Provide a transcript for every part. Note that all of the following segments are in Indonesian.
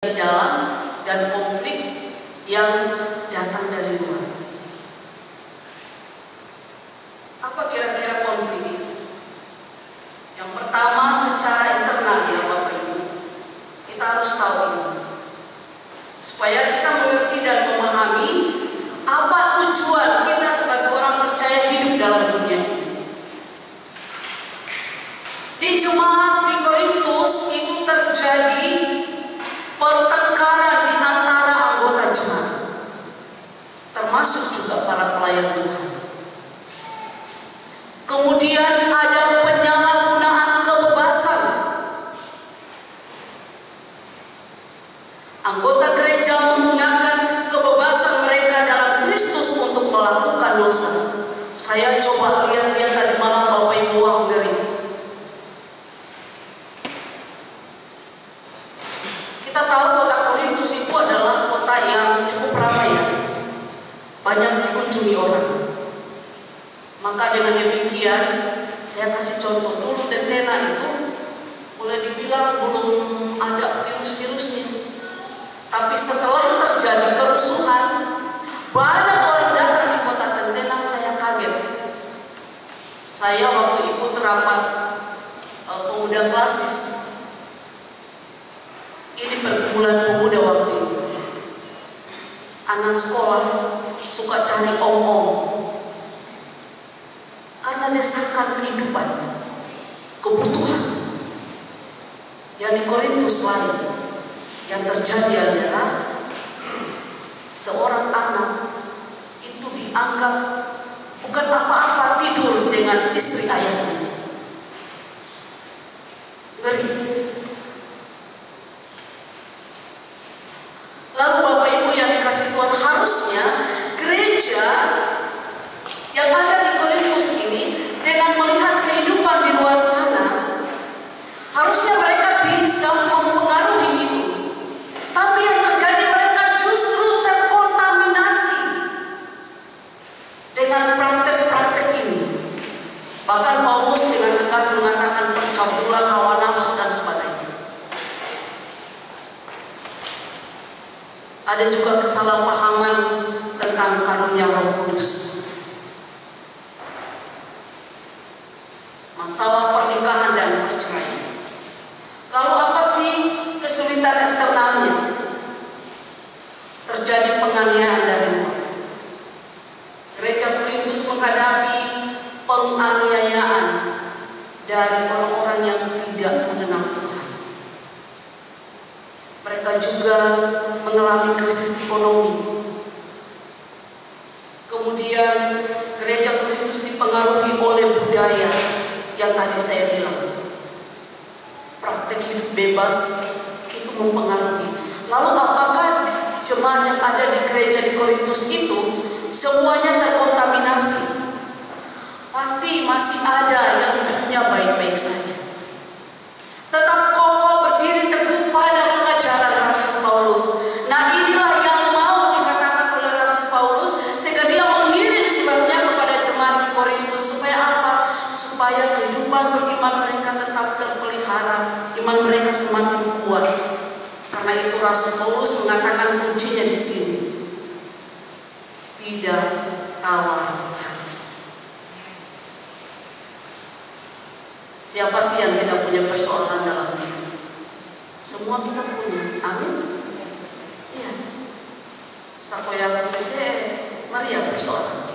dalam dan konflik yang datang dari luar. Apa kira-kira konflik ini? Yang pertama secara internal ya Bapak Ibu, kita harus tahu ini supaya kita mengerti dan memahami apa tujuan kita sebagai orang percaya hidup dalam dunia ini. Di jemaat di Korintus itu terjadi pertengkaran di antara anggota jemaat, termasuk juga para pelayan Tuhan. Kemudian ada penyalahgunaan kebebasan. Anggota gereja menggunakan kebebasan mereka dalam Kristus untuk melakukan dosa. Saya coba lihat tadi malam Bapak Ibu, wah ngeri. Kita tahu kota Korintus itu adalah kota yang cukup ramai ya, banyak dikunjungi orang. Maka dengan demikian saya kasih contoh dulu, Dentena itu boleh dibilang belum ada virus-virusnya. Tapi setelah terjadi kerusuhan, banyak orang datang di kota Dentena, saya kaget. Saya waktu ikut rapat pemuda klasis, ini perkumpulan pemuda waktu itu. Anak sekolah suka cari om-om karena desakan kehidupan, kebutuhan. Yang di Korintus lain, yang terjadi adalah seorang anak itu dianggap bukan apa-apa tidur dengan istri ayahnya. Ngeri. Lalu Bapak Ibu yang dikasih Tuhan, harusnya gereja yang ada di Korintus ini dengan melihat kehidupan di luar sana, harusnya mereka bisa mempengaruhi itu. Tapi yang terjadi, mereka justru terkontaminasi dengan praktek-praktek ini. Bahkan Paulus dengan tegas mengatakan percampuran hawa nafsu dan sebagainya. Ada juga kesalahpahaman tentang karunia Roh Kudus. Masalah pernikahan dan perceraian. Lalu apa sih kesulitan eksternalnya? Terjadi penganiayaan dari luar. Gereja Korintus menghadapi penganiayaan dari orang-orang yang tidak mengenal Tuhan. Mereka juga mengalami krisis ekonomi. Kemudian gereja Korintus dipengaruhi oleh budaya yang tadi saya bilang. Praktek hidup bebas itu mempengaruhi. Lalu apakah jemaat yang ada di gereja di Korintus itu semuanya terkontaminasi? Pasti masih ada yang hidupnya baik-baik saja, tetap kokoh berdiri teguh pada pengajaran Rasul Paulus. Nah, inilah yang mau dikatakan oleh Rasul Paulus, sehingga dia mengirim suratnya kepada jemaat di Korintus. Supaya apa? Supaya kehidupan beriman mereka tetap terpelihara, iman mereka semakin kuat. Karena itu Rasul Paulus mengatakan kuncinya di sini, tidak tawar hati. Siapa sih yang tidak punya persoalan dalam hidup? Semua kita punya, amin. Iya. Sakoya posisi Maria persoalan.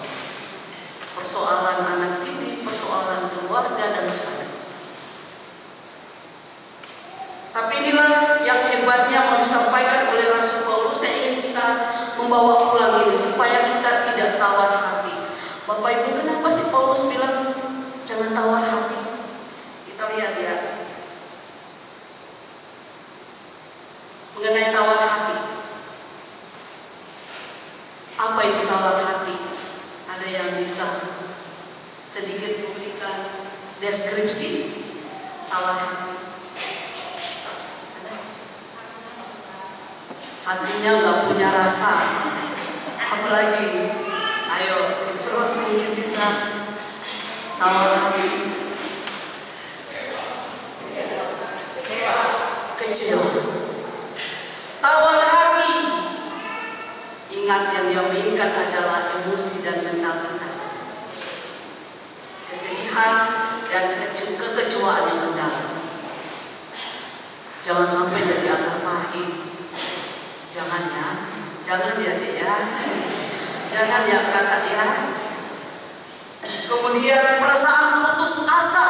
Persoalan anak didik, persoalan keluarga dan sebagainya. Tapi inilah yang hebatnya mau disampaikan oleh Rasul Paulus. Saya ingin kita membawa pulang ini supaya kita tidak tawar hati. Bapak Ibu, kenapa sih Paulus bilang jangan tawar hati? Kita lihat ya, mengenai tawar hati. Apa itu tawar hati? Ada yang bisa sedikit memberikan deskripsi tawar hati? Hatinya nggak punya rasa, apalagi ayo terus mungkin bisa tawar hati. Kecil. Ingat, yang dia mainkan adalah emosi dan mental kita, kesedihan dan kekecewaan yang mendalam. Jangan sampai jadi akar pahit. Jangan ya, jangan ya dek ya, jangan ya kakak ya. Kemudian perasaan putus asa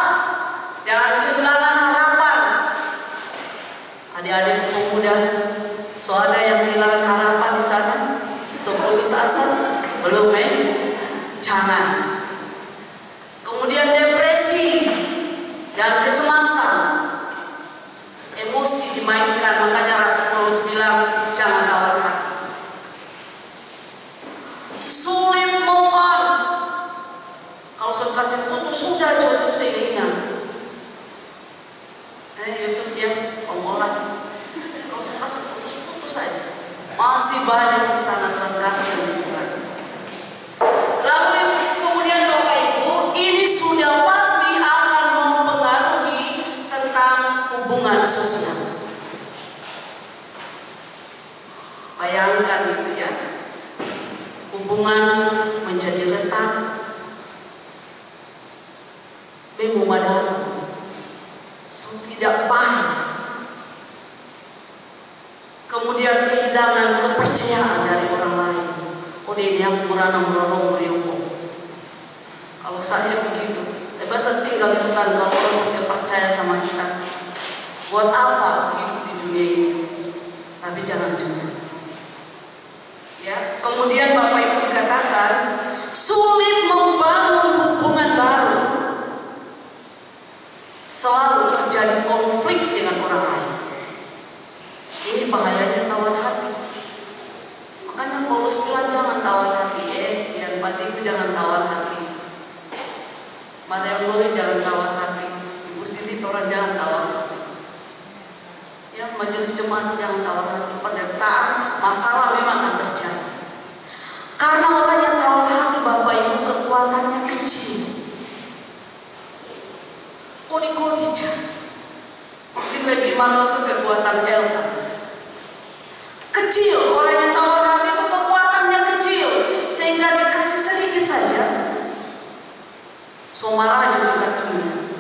dan kehilangan harapan. Adik-adik pemuda, so ada yang kehilangan harapan di sana? So putus asa? Belum Jangan. Kemudian depresi dan kecemasan, emosi dimainkan. Makanya Rasul Paulus bilang jangan tawar hati. Sulit move on. Kalau sudah kasih putus sudah jatuh seingat. Yusuf yang omongan. Kalau saya kasih putus saja. Masih banyak di sana terkasih yang dibuat. Lalu kemudian Bapak Ibu, ini sudah pasti akan mempengaruhi tentang hubungan sosial. Bayangkan itu ya, hubungan menjadi retak, memadam, tidak baik. Kemudian kehilangan kepercayaan dari orang lain. Oh ini yang merana-merana meriup. Kalau saya begitu, saya tinggal di hutan kalau saya percaya sama kita. Buat apa hidup di dunia ini? Tapi jangan juga. Ya, kemudian Bapak Ibu dikatakan sulit membangun hubungan baru. Selalu terjadi konflik dengan orang lain. Ini bahayanya tawar hati. Makanya Paulus bilang jangan tawar hati, yang penting jangan tawar hati. Maria Glory jangan tawar hati. Ibu Siti Toran jangan tawar hati. Ya, majelis jemaat jangan tawar hati. Penderitaan, masalah memang akan terjadi. Karena orang yang tawar hati, Bapak Ibu, kekuatannya kecil. Kodi-kodi mungkin lebih masuk kekuatan Elka. Kecil, orang yang tawar hati itu kekuatannya kecil, sehingga dikasih sedikit saja so marah juga katanya.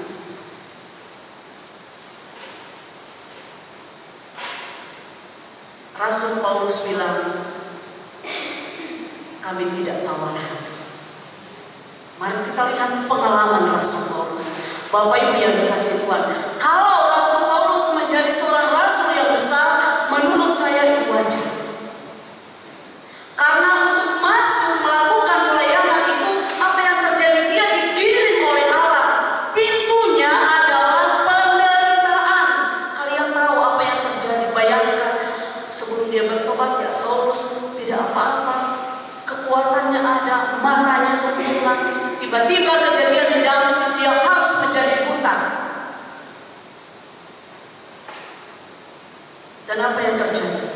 Rasul Paulus bilang kami tidak tawar hati. Mari kita lihat pengalaman Rasul Paulus. Bapak Ibu yang dikasih Tuhan, kalau Rasul Paulus menjadi seorang rasul yang besar, menurut saya itu wajar. Karena untuk masuk melakukan pelayanan itu, apa yang terjadi? Dia dikirim oleh Allah. Pintunya adalah penderitaan. Kalian tahu apa yang terjadi? Bayangkan sebelum dia bertobat, ya Saulus tidak apa-apa, kekuatannya ada, matanya sempurna. Tiba-tiba kejadian di Damaskus, dia harus menjadi buta. Dan apa yang terjadi?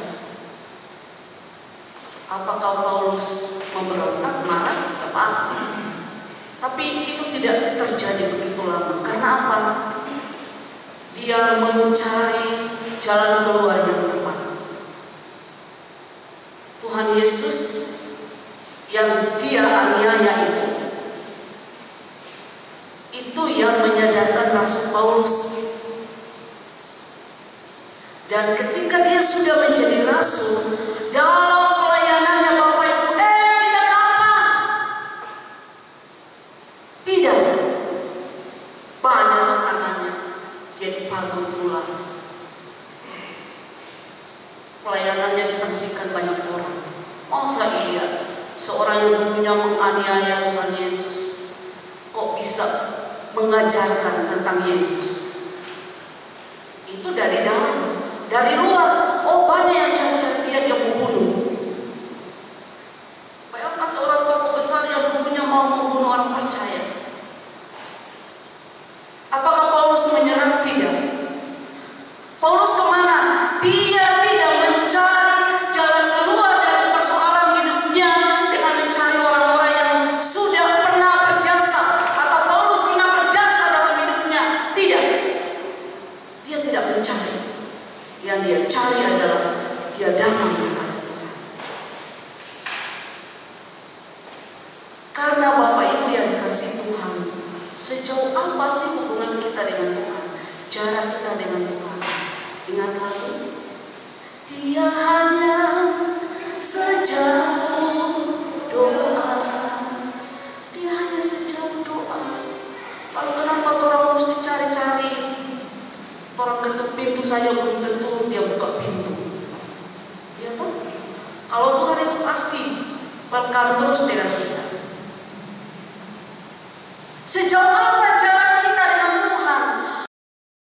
Apakah Paulus memberontak, marah? Ya pasti. Tapi itu tidak terjadi begitu lama. Karena apa? Dia mencari jalan keluar yang tepat. Tuhan Yesus yang dia aniaya itu yang menyadarkan Rasul Paulus. Dan ketika dia sudah menjadi rasul, dalam pelayanannya Bapak Ibu, tidak apa. Tidak. Banyak tantangannya. Dia dipanggil pulang. Pelayanannya disaksikan banyak orang. Masa iya seorang yang punya menganiaya Tuhan Yesus kok bisa mengajarkan tentang Yesus? Itu dari dalam. Dari luar, oh banyak yang cari-cari dia membunuh. Bayangkan seorang tokoh besar yang punya mau membunuh orang percaya. Apakah Paulus menyerang? Tidak. Paulus kemana? Dia tidak mencari jalan keluar dari persoalan hidupnya dengan mencari orang-orang yang sudah pernah berjasa atau Paulus pernah berjasa dalam hidupnya. Tidak. Welcome terus dengan kita.